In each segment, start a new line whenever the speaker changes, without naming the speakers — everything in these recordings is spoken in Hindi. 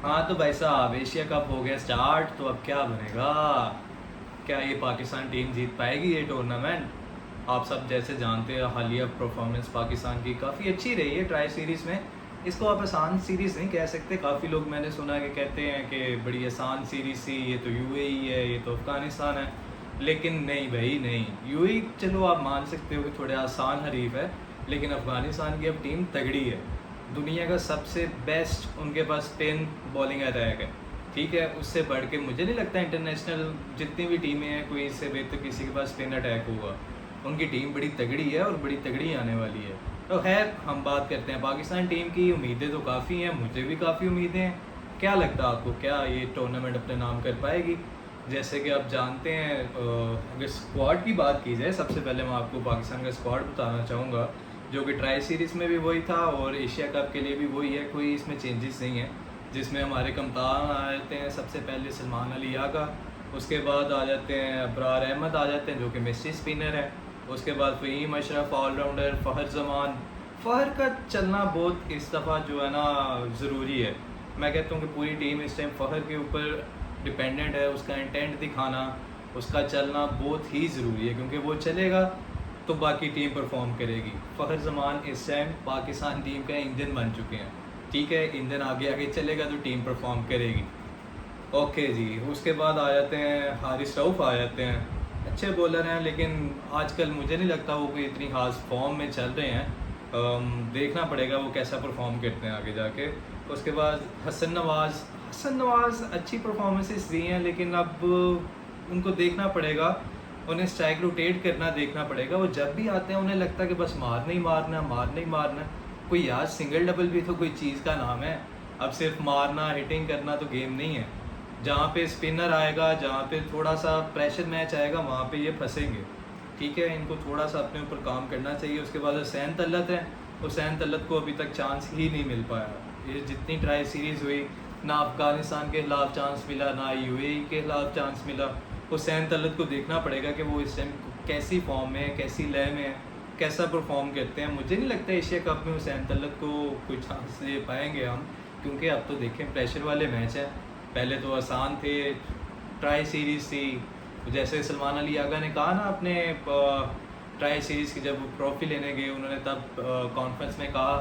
हाँ तो भाई साहब, एशिया कप हो गया स्टार्ट, तो अब क्या बनेगा? क्या ये पाकिस्तान टीम जीत पाएगी ये टूर्नामेंट? आप सब जैसे जानते हैं, हालिया परफॉर्मेंस पाकिस्तान की काफ़ी अच्छी रही है ट्राई सीरीज़ में। इसको आप आसान सीरीज़ नहीं कह सकते। काफ़ी लोग मैंने सुना कि कहते हैं कि बड़ी आसान सीरीज़ थी, ये तो यूएई है, ये तो अफ़गानिस्तान है। लेकिन नहीं भाई नहीं, यूएई चलो आप मान सकते हो कि थोड़े आसान हरीफ है, लेकिन अफ़गानिस्तान की अब टीम तगड़ी है। दुनिया का सबसे बेस्ट उनके पास स्पिन बॉलिंग अटैक है। ठीक है, उससे बढ़ के मुझे नहीं लगता इंटरनेशनल जितनी भी टीमें हैं कोई इससे बेहतर किसी के पास स्पिन अटैक होगा। उनकी टीम बड़ी तगड़ी है और बड़ी तगड़ी आने वाली है। तो खैर हम बात करते हैं पाकिस्तान टीम की। उम्मीदें तो काफ़ी हैं, मुझे भी काफ़ी उम्मीदें हैं। क्या लगता है आपको, क्या ये टूर्नामेंट अपने नाम कर पाएगी? जैसे कि आप जानते हैं, अगर स्क्वाड की बात की जाए, सबसे पहले मैं आपको पाकिस्तान का स्क्वाड बताना चाहूँगा, जो कि ट्राई सीरीज़ में भी वही था और एशिया कप के लिए भी वही है। कोई इसमें चेंजेस नहीं है। जिसमें हमारे कप्तान आ जाते हैं सबसे पहले सलमान अली आगा, उसके बाद आ जाते हैं अबरार अहमद आ जाते हैं जो कि मिस्ट्री स्पिनर है। उसके बाद फ़हीम अशरफ ऑलराउंडर, फ़हर जमान। फ़हर का चलना बहुत इस दफ़ा जो है ना ज़रूरी है। मैं कहता हूँ कि पूरी टीम इस टाइम फ़हर के ऊपर डिपेंडेंट है। उसका इंटेंट दिखाना, उसका चलना बहुत ही ज़रूरी है, क्योंकि वो चलेगा तो बाकी टीम परफॉर्म करेगी। फ़खर जमान इस टाइम पाकिस्तान टीम का इंजन बन चुके हैं। ठीक है, इंजन आगे आगे चलेगा तो टीम परफॉर्म करेगी। ओके जी, उसके बाद आ जाते हैं हारिस रऊफ़ आ जाते हैं। अच्छे बॉलर हैं, लेकिन आजकल मुझे नहीं लगता वो कोई इतनी खास फॉर्म में चल रहे हैं। देखना पड़ेगा वो कैसा परफॉर्म करते हैं आगे जाके। उसके बाद हसन नवाज़ अच्छी परफॉर्मेंसेस दी हैं, लेकिन अब उनको देखना पड़ेगा। उन्हें स्ट्राइक रोटेट करना देखना पड़ेगा। वो जब भी आते हैं उन्हें लगता है कि बस मारना ही मारना, मारना ही मारना। कोई यार सिंगल डबल भी तो कोई चीज़ का नाम है। अब सिर्फ मारना हिटिंग करना तो गेम नहीं है। जहाँ पे स्पिनर आएगा, जहाँ पे थोड़ा सा प्रेशर मैच आएगा, वहाँ पे ये फंसेंगे। ठीक है, इनको थोड़ा सा अपने ऊपर काम करना चाहिए। उसके बाद हुसैन तलत है। हुसैन तलत को अभी तक चांस ही नहीं मिल पाया। ये जितनी ट्राई सीरीज़ हुई, ना अफ़गानिस्तान के खिलाफ चांस मिला, ना यूएई के खिलाफ चांस मिला। हुसैन तलत को देखना पड़ेगा कि वो इस टाइम कैसी फॉर्म में है, कैसी लय में है, कैसा परफॉर्म करते हैं। मुझे नहीं लगता एशिया कप में हुसैन तलत को कोई चांस दे पाएंगे हम, क्योंकि अब तो देखें प्रेशर वाले मैच हैं। पहले तो आसान थे, ट्राई सीरीज़ थी। जैसे सलमान अली आगा ने कहा ना अपने ट्राई सीरीज़ की, जब वो ट्रॉफ़ी लेने गए उन्होंने तब कॉन्फ्रेंस में कहा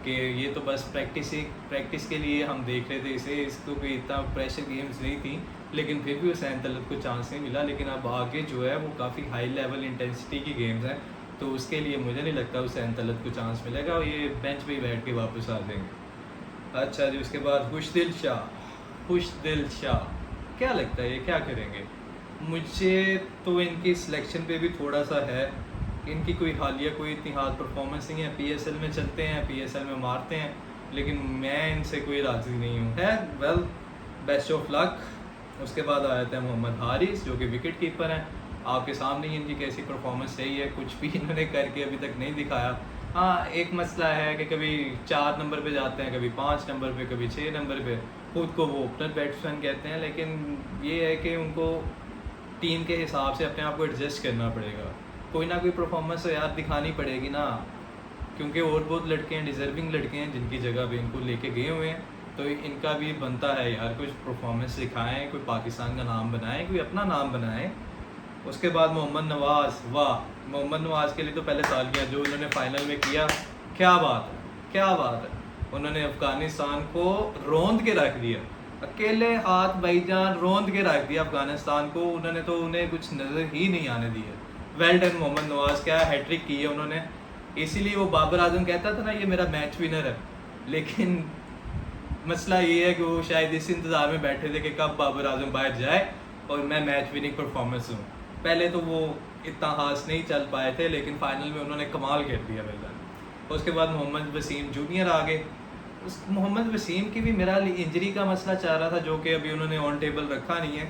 कि ये तो बस प्रैक्टिस के लिए हम देख रहे थे इसे, इसको कोई इतना प्रेशर गेम्स नहीं थी। लेकिन फिर भी हुसैन तलत को चांस नहीं मिला। लेकिन अब आगे जो है वो काफ़ी हाई लेवल इंटेंसिटी की गेम्स हैं, तो उसके लिए मुझे नहीं लगता हुसैन तलत को चांस मिलेगा और ये बेंच पे ही बैठ के वापस आ जाएंगे। अच्छा जी, उसके बाद खुशदिल शाह क्या लगता है ये क्या करेंगे? मुझे तो इनकी सिलेक्शन पे भी थोड़ा सा है। इनकी कोई हालिया कोई इतनी हाथ परफॉर्मेंस नहीं है। पीएसएल में चलते हैं, पीएसएल में मारते हैं, लेकिन मैं इनसे कोई राज़ी नहीं हूँ। है वेल, बेस्ट ऑफ लक। उसके बाद आ जाते हैं मोहम्मद हारिस, जो कि विकेट कीपर हैं। आपके सामने ही इनकी कैसी परफॉर्मेंस रही है, कुछ भी इन्होंने करके अभी तक नहीं दिखाया। हाँ, एक मसला है कि कभी 4 नंबर पे जाते हैं, कभी 5 नंबर पे, कभी 6 नंबर पे। खुद को वो ओपनर बैट्समैन कहते हैं, लेकिन ये है कि उनको टीम के हिसाब से अपने आप को एडजस्ट करना पड़ेगा। कोई ना कोई परफॉर्मेंस तो यार दिखानी पड़ेगी ना, क्योंकि और बहुत लड़के हैं, डिज़र्विंग लड़के हैं जिनकी जगह भी इनको लेके गए हुए हैं। तो इनका भी बनता है यार कुछ परफॉर्मेंस दिखाएं, कोई पाकिस्तान का नाम बनाएं, कोई अपना नाम बनाएं। उसके बाद मोहम्मद नवाज़, वाह, मोहम्मद नवाज़ के लिए तो पहले तालियां जो उन्होंने फाइनल में किया। क्या बात है, क्या बात है। उन्होंने अफ़गानिस्तान को रौंद के रख दिया, अकेले हाथ भाईजान रौंद के रख दिया अफ़गानिस्तान को। उन्होंने तो उन्हें कुछ नज़र ही नहीं आने दिया। वेल डन मोहम्मद नवाज़, क्या हैट्रिक की है उन्होंने। इसीलिए वो बाबर आजम कहता था ना ये मेरा मैच विनर है। लेकिन मसला ये है कि वो शायद इस इंतज़ार में बैठे थे कि कब बाबर आजम बाहर जाए और मैं मैच विनिंग परफॉर्मेंस दूँ। पहले तो वो इतना खास नहीं चल पाए थे, लेकिन फाइनल में उन्होंने कमाल कर दिया वेल। उसके बाद मोहम्मद वसीम जूनियर आ गए। उस मोहम्मद वसीम की भी मेरा इंजरी का मसला चल रहा था, जो कि अभी उन्होंने ऑन टेबल रखा नहीं है,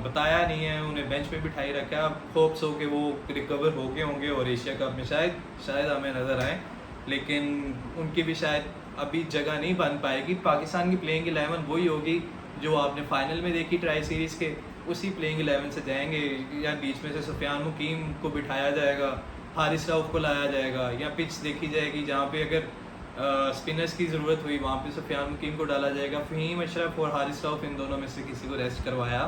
बताया नहीं है, उन्हें बेंच पे बिठाई रखा है। अब होप्स हो कि वो रिकवर हो गए होंगे और एशिया कप में शायद हमें नज़र आए। लेकिन उनकी भी शायद अभी जगह नहीं बन पाएगी। पाकिस्तान की प्लेइंग 11 वही होगी जो आपने फाइनल में देखी ट्राई सीरीज़ के, उसी प्लेइंग 11 से जाएंगे। या बीच में से सुफियान मुकीम को बिठाया जाएगा, हारिस रऊफ़ को लाया जाएगा, या पिच देखी जाएगी जहाँ पे अगर स्पिनर्स की ज़रूरत हुई, वहाँ पे सुफियान मुकीम को डाला जाएगा, फ़हीम अशरफ और हारिस रऊफ़ इन दोनों में से किसी को रेस्ट करवाया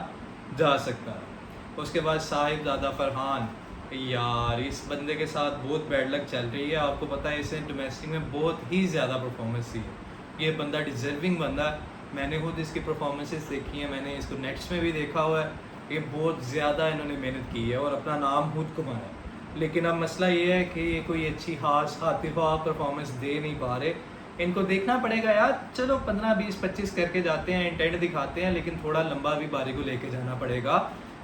जा सकता है। उसके बाद साहिबजादा फरहान, यार इस बंदे के साथ बहुत बैड लक चल रही है। आपको पता है इसे डोमेस्टिक में बहुत ही ज़्यादा परफॉर्मेंस दी है। ये बंदा डिज़र्विंग बंदा है, मैंने खुद इसकी परफॉर्मेंसेस देखी हैं, मैंने इसको नेट्स में भी देखा हुआ है। ये बहुत ज़्यादा इन्होंने मेहनत की है और अपना नाम खुद कमाया। लेकिन अब मसला ये है कि ये कोई अच्छी हाथिफा परफॉर्मेंस दे नहीं पा रहे। इनको देखना पड़ेगा यार, चलो 15 20 25 करके जाते हैं, इंटेंट दिखाते हैं, लेकिन थोड़ा लंबा भी बारी को लेके जाना पड़ेगा।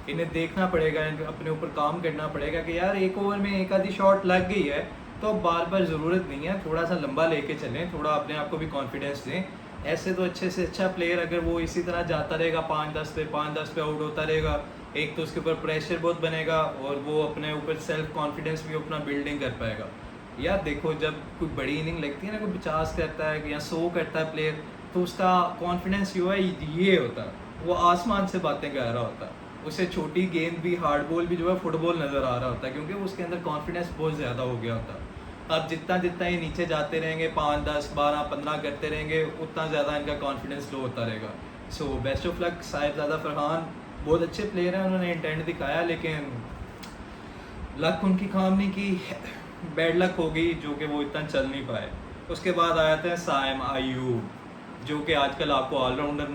इन्हें देखना पड़ेगा, अपने ऊपर काम करना पड़ेगा कि यार एक ओवर में एक आधी शॉट लग गई है तो बार बार ज़रूरत नहीं है, थोड़ा सा लंबा लेके चलें, थोड़ा अपने आप को भी कॉन्फिडेंस दें। ऐसे तो अच्छे से अच्छा प्लेयर अगर वो इसी तरह जाता रहेगा 5-10 पे आउट होता रहेगा, एक तो उसके ऊपर प्रेशर बहुत बनेगा और वो अपने ऊपर सेल्फ कॉन्फिडेंस भी अपना बिल्डिंग कर पाएगा। यार देखो, जब कोई बड़ी इनिंग लगती है ना, कोई 50 करता है या 100 करता है प्लेयर, तो उसका कॉन्फिडेंस जो है ये होता है, वो आसमान से बातें कर रहा होता है। उसे छोटी गेंद भी, हार्ड बॉल भी जो है फुटबॉल नज़र आ रहा होता है, क्योंकि उसके अंदर कॉन्फिडेंस बहुत ज़्यादा हो गया होता है। अब जितना जितना ये नीचे जाते रहेंगे, 5 10 12 15 करते रहेंगे, उतना ज़्यादा इनका कॉन्फिडेंस लो होता रहेगा। So best of luck. Sahibzada Farhan बहुत अच्छे प्लेयर हैं, उन्होंने इंटेंट दिखाया, लेकिन लक उनकी काम नहीं की, बैड लक हो गई जो कि वो इतना चल नहीं पाए। उसके बाद आया था साइम अयूब, जो कि आजकल आपको ऑलराउंडर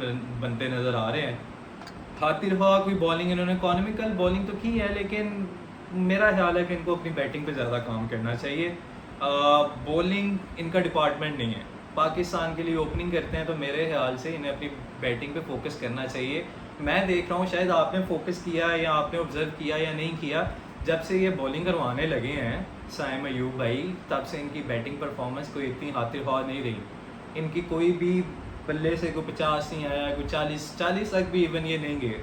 बनते नज़र आ रहे हैं। खातिर हुआ कोई बॉलिंग, इन्होंने इकोनॉमिकल बॉलिंग तो की है, लेकिन मेरा ख्याल है कि इनको अपनी बैटिंग पे ज़्यादा काम करना चाहिए। बॉलिंग इनका डिपार्टमेंट नहीं है। पाकिस्तान के लिए ओपनिंग करते हैं तो मेरे ख्याल से इन्हें अपनी बैटिंग पे फोकस करना चाहिए। मैं देख रहा हूँ, शायद आपने फोकस किया या आपने ऑब्जर्व किया या नहीं किया, जब से ये बॉलिंग करवाने लगे हैं साइम अयूब भाई, तब से इनकी बैटिंग परफॉर्मेंस कोई इतनी खातिर ख्वाह नहीं रही। इनकी कोई भी बल्ले से कोई 50 नहीं आया, कोई 40 तक भी इवन ये नहीं गए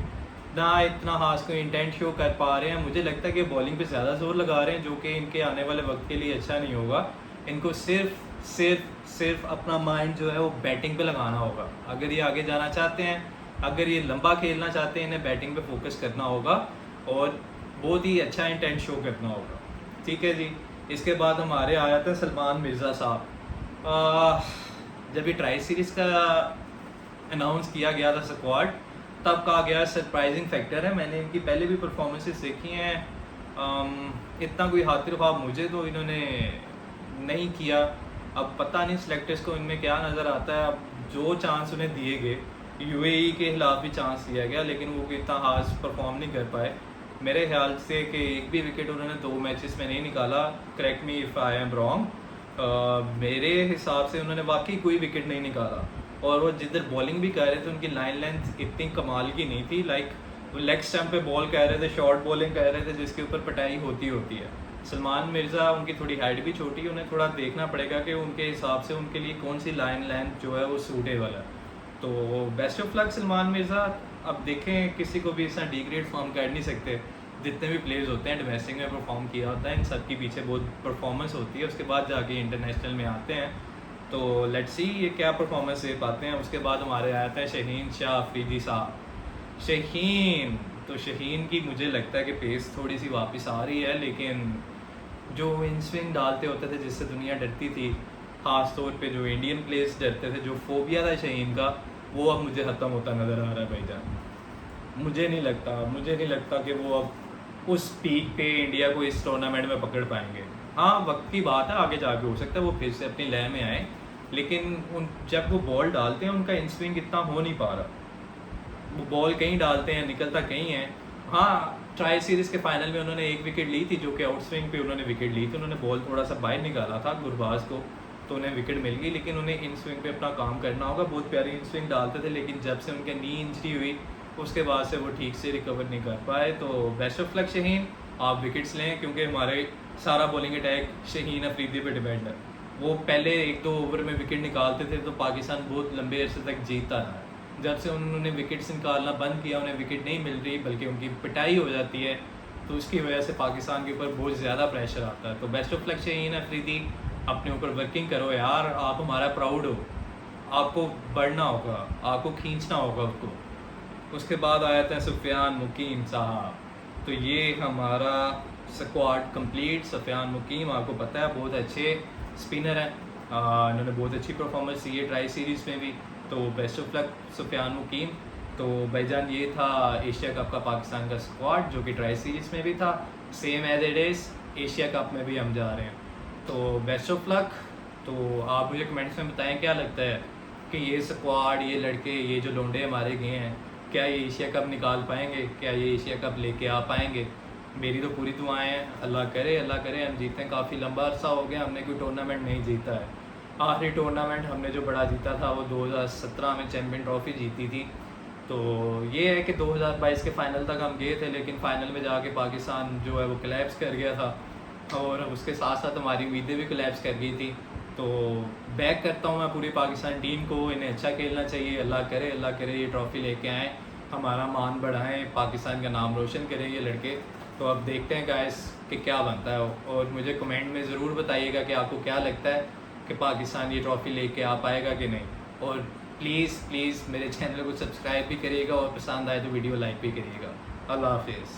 ना, इतना खास कोई इंटेंट शो कर पा रहे हैं। मुझे लगता है कि बॉलिंग पे ज़्यादा जोर लगा रहे हैं, जो कि इनके आने वाले वक्त के लिए अच्छा नहीं होगा। इनको सिर्फ अपना माइंड जो है वो बैटिंग पे लगाना होगा। अगर ये आगे जाना चाहते हैं, अगर ये लंबा खेलना चाहते हैं, इन्हें बैटिंग पे फोकस करना होगा और बहुत ही अच्छा इंटेंट शो करना होगा। ठीक है जी। इसके बाद हमारे आया था सलमान मिर्ज़ा साहब। जब ये ट्राई सीरीज़ का अनाउंस किया गया था स्क्वाड, तब कहा गया सरप्राइजिंग फैक्टर है। मैंने इनकी पहले भी परफॉर्मेंसेस देखी हैं, इतना कोई खातिर ख्वाह मुझे तो इन्होंने नहीं किया। अब पता नहीं सिलेक्टर्स को इनमें क्या नज़र आता है। अब जो चांस उन्हें दिए गए, यूएई के खिलाफ भी चांस दिया गया, लेकिन वो इतना खास परफॉर्म नहीं कर पाए। मेरे ख्याल से कि एक भी विकेट उन्होंने 2 मैचेस में नहीं निकाला। Correct me if I am wrong. मेरे हिसाब से उन्होंने वाकई कोई विकेट नहीं निकाला, और वो जिधर बॉलिंग भी कर रहे थे उनकी लाइन लेंथ इतनी कमाल की नहीं थी। लाइक लेग स्टम्प पे बॉल कह रहे थे, शॉर्ट बॉलिंग कह रहे थे, जिसके ऊपर पिटाई होती है। सलमान मिर्ज़ा, उनकी थोड़ी हाइट भी छोटी है, उन्हें थोड़ा देखना पड़ेगा कि उनके हिसाब से उनके लिए कौन सी लाइन लेंथ जो है वो सूटेबल है। तो best of luck Salman Mirza. अब देखें, किसी को भी इतना डिग्रेड फॉर्म कर नहीं सकते। जितने भी प्लेयर्स होते हैं डोमेस्टिक में परफॉर्म किया होता है, इन सब के पीछे बहुत परफॉर्मेंस होती है, उसके बाद जाके इंटरनेशनल में आते हैं। तो लेट्स सी ये क्या परफॉर्मेंस दे पाते हैं। उसके बाद हमारे आया था शहीन शाह अफरीदी साहब। शहीन की मुझे लगता है कि पेस थोड़ी सी वापस आ रही है, लेकिन जो इन स्विंग डालते होते थे जिससे दुनिया डरती थी, ख़ास तौर पे जो इंडियन प्लेयर्स डरते थे, जो फोबिया था शहीन का, वो अब मुझे ख़त्म होता नज़र आ रहा है भाईजान। मुझे नहीं लगता कि वो अब उस पीक पे इंडिया को इस टूर्नामेंट में पकड़ पाएंगे। हाँ, वक्त की बात है, आगे जाके हो सकता है वो फिर से अपनी लय में आए, लेकिन जब वो बॉल डालते हैं उनका इन स्विंग इतना हो नहीं पा रहा। वो बॉल कहीं डालते हैं, निकलता कहीं है। हाँ, ट्राई सीरीज़ के फाइनल में उन्होंने एक विकेट ली थी, जो कि आउट स्विंग पे उन्होंने विकेट ली थी। उन्होंने बॉल थोड़ा सा बाहर निकाला था गुरबाज को, तो उन्हें विकेट मिल गई, लेकिन उन्हें इन स्विंग पे अपना काम करना होगा। बहुत प्यारी इन स्विंग डालते थे, लेकिन जब से उनके नी इंजरी हुई उसके बाद से वो ठीक से रिकवर नहीं कर पाए। तो बेस्ट ऑफ लक शहीन, आप विकेट्स लें, क्योंकि हमारे सारा बॉलिंग अटैक शहीन अफरीदी पे डिपेंड है। वो पहले 1-2 ओवर में विकेट निकालते थे तो पाकिस्तान बहुत लंबे अरसे तक जीतता रहा। जब से उन्होंने विकेट्स निकालना बंद किया, उन्हें विकेट नहीं मिल रही बल्कि उनकी पिटाई हो जाती है, तो उसकी वजह से पाकिस्तान के ऊपर बहुत ज़्यादा प्रेशर आता है। तो best of luck Shaheen Afridi, अपने ऊपर वर्किंग करो यार, आप हमारा प्राउड हो, आपको बढ़ना होगा, आपको खींचना होगा उसको। उसके बाद आया था सुफियान मुकीम साहब। तो ये हमारा स्क्वाड कंप्लीट। सुफियान मुकीम आपको पता है बहुत अच्छे स्पिनर हैं, इन्होंने बहुत अच्छी परफॉर्मेंस दी है ट्राई सीरीज़ में भी। तो बेस्ट ऑफ लक सुफियान मुकीम। तो भाईजान ये था एशिया कप का पाकिस्तान का स्क्वाड जो कि ट्राई सीरीज़ में भी था, same as it is Asia cup में भी हम जा रहे हैं। तो बेस्ट ऑफ लक। तो आप मुझे कमेंट्स में बताएं क्या लगता है कि ये स्क्वाड, ये लड़के, ये जो लोंडे हमारे गए हैं, क्या ये एशिया कप निकाल पाएंगे, क्या ये एशिया कप लेके आ पाएंगे। मेरी तो पूरी दुआएं हैं, अल्लाह करे हम जीतें। काफ़ी लंबा अरसा हो गया हमने कोई टूर्नामेंट नहीं जीता है। आखिरी टूर्नामेंट हमने जो बड़ा जीता था वो 2017 में चैम्पियन ट्रॉफी जीती थी। तो ये है कि 2022 के फ़ाइनल तक हम गए थे, लेकिन फ़ाइनल में जाके पाकिस्तान जो है वो कोलैप्स कर गया था और उसके साथ साथ हमारी उम्मीदें भी कोलैप्स कर गई थी। तो बैक करता हूँ मैं पूरी पाकिस्तान टीम को, इन्हें अच्छा खेलना चाहिए। अल्लाह करे ये ट्रॉफ़ी लेके आएँ, हमारा मान बढ़ाएं, पाकिस्तान का नाम रोशन करें ये लड़के। तो अब देखते हैं गाइस कि क्या बनता है, और मुझे कमेंट में ज़रूर बताइएगा कि आपको क्या लगता है कि पाकिस्तान ये ट्रॉफ़ी लेके आ पाएगा कि नहीं। और प्लीज़ मेरे चैनल को सब्सक्राइब भी करिएगा और पसंद आए तो वीडियो लाइक भी करिएगा। अल्लाह हाफिज़।